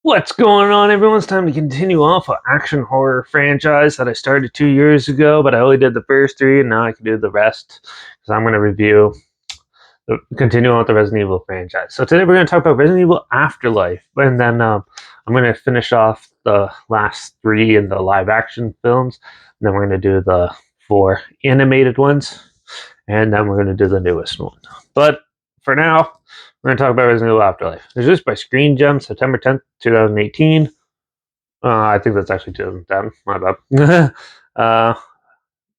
What's going on, everyone? It's time to continue off an action horror franchise that I started 2 years ago, but I only did the first three, and now I can do the rest because I'm going to continue on with the Resident Evil franchise. So today we're going to talk about Resident Evil Afterlife, and then I'm going to finish off the last three in the live action films, and then we're going to do the four animated ones, and then we're going to do the newest one. But for now, we're going to talk about Resident Evil Afterlife. It was released by Screen Gem September 10th, 2018. I think that's actually 2010. My bad.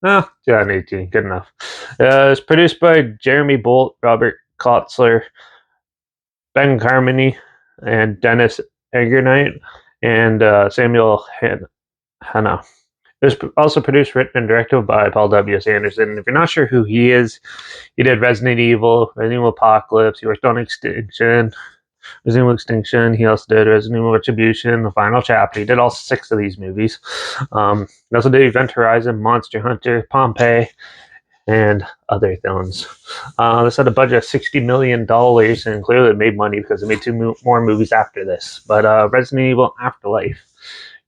2018. Good enough. It's produced by Jeremy Bolt, Robert Kotzler, Ben Carmody, and Dennis Egernight, and Samuel Hanna. It was also produced, written, and directed by Paul W.S. Anderson. If you're not sure who he is, he did Resident Evil Apocalypse, he worked on Resident Evil Extinction. He also did Resident Evil Retribution, The Final Chapter. He did all 6 of these movies. He also did Event Horizon, Monster Hunter, Pompeii, and other films. This had a budget of $60 million, and clearly it made money because it made 2 more movies after this. But Resident Evil Afterlife,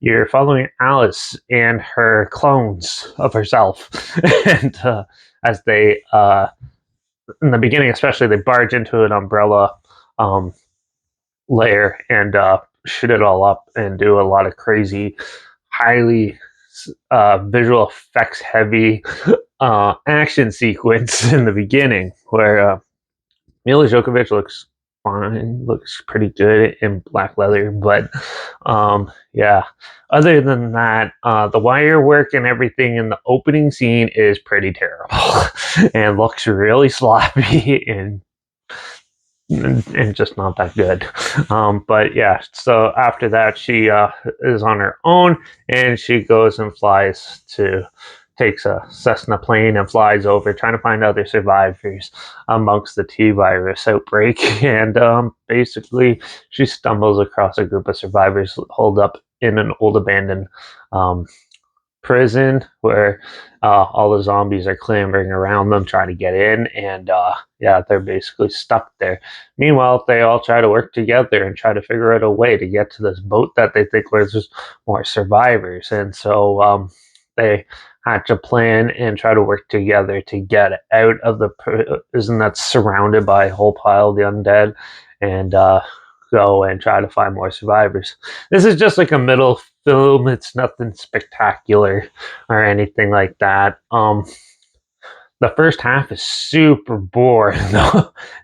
you're following Alice and her clones of herself. And as they, in the beginning especially, they barge into an umbrella layer and shoot it all up and do a lot of crazy, highly visual effects heavy action sequence in the beginning where Mila Djokovic looks fine, looks pretty good in black leather, but yeah, other than that, the wire work and everything in the opening scene is pretty terrible and looks really sloppy and just not that good. But yeah, so after that, she is on her own, and she goes and takes a Cessna plane and flies over, trying to find other survivors amongst the T-virus outbreak. And basically, she stumbles across a group of survivors holed up in an old abandoned prison where all the zombies are clambering around them trying to get in, and yeah, they're basically stuck there. Meanwhile, they all try to work together and try to figure out a way to get to this boat that they think where there's more survivors, and so they hatch a plan and try to work together to get out of the prison that's surrounded by a whole pile of the undead, and go and try to find more survivors. This is just like a middle film. It's nothing spectacular or anything like that. The first half is super boring.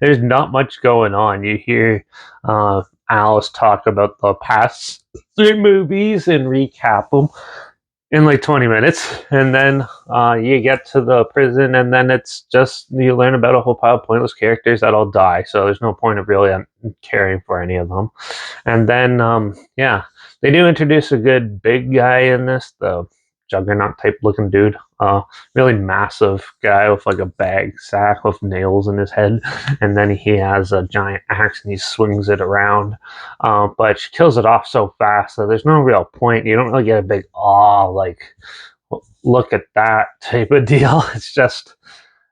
There's not much going on. You hear Alice talk about the past 3 movies and recap them in like 20 minutes, and then you get to the prison, and then it's just you learn about a whole pile of pointless characters that all die, so there's no point of really caring for any of them. And then yeah, they do introduce a good big guy in this, the Juggernaut type looking dude, really massive guy with like a bag sack with nails in his head, and then he has a giant axe and he swings it around, but she kills it off so fast that there's no real point. You don't really get a big like look at that type of deal. It's just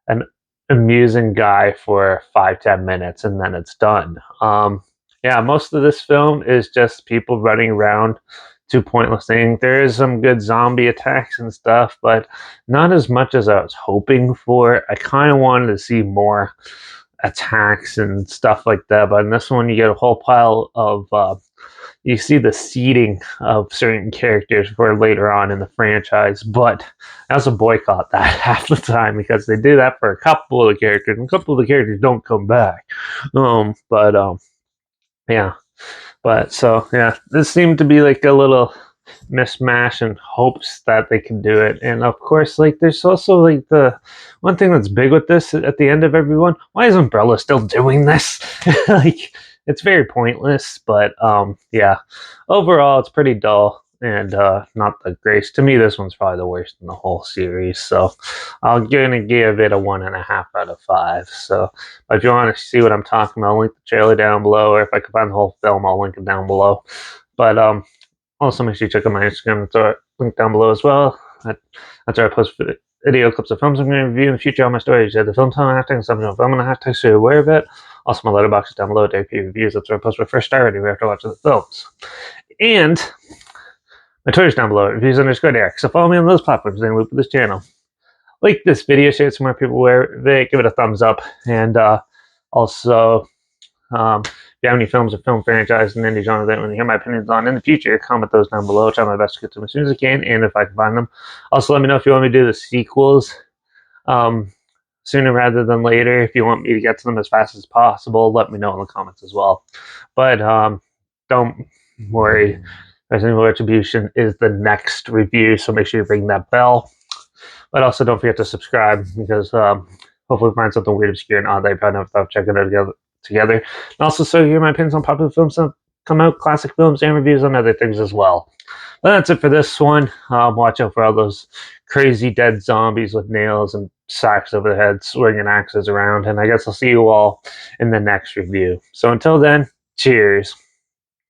an amusing guy for 5-10 minutes and then it's done. Yeah, most of this film is just people running around to pointless things. There is some good zombie attacks and stuff, but not as much as I was hoping for. I kind of wanted to see more attacks and stuff like that, but in this one you get a whole pile of you see the seeding of certain characters for later on in the franchise, but I also boycott that half the time because they do that for a couple of the characters, and a couple of the characters don't come back. Yeah. But so yeah, this seemed to be like a little mismatch in hopes that they can do it. And of course, like there's also like the one thing that's big with this at the end of everyone, why is Umbrella still doing this? Like it's very pointless, but yeah, overall it's pretty dull and not the greatest. To me, this one's probably the worst in the whole series, so I'm gonna give it a 1.5 out of 5. So if you want to see what I'm talking about, I'll link the trailer down below, or if I can find the whole film, I'll link it down below. But also make sure you check out my Instagram, throw a link down below as well. That's where I post video clips of films I'm going to review in the future on my stories. The film time hashtag, something film and a hashtag, so you're aware of it. Also, my Letterbox is down below, JP Reviews. That's where I post my first star review after watching the films. And my Twitter's down below, reviews_Derek. So follow me on those platforms and loop this channel. Like this video, share it to more people where they give it a thumbs up. And also, if you have any films or film franchise and any genre that you want to hear my opinions on in the future, comment those down below. I'll try my best to get to them as soon as I can, and if I can find them. Also, let me know if you want me to do the sequels sooner rather than later. If you want me to get to them as fast as possible, let me know in the comments as well. But don't worry, Resident Evil Retribution is the next review, so make sure you ring that bell. But also don't forget to subscribe, because hopefully find something weird, obscure, and odd that you probably never thought of checking it together. And also, so you hear my opinions on popular films that come out, classic films, and reviews on other things as well. But that's it for this one. Watch out for all those crazy dead zombies with nails and sacks over their heads, swinging axes around. And I guess I'll see you all in the next review. So until then, cheers.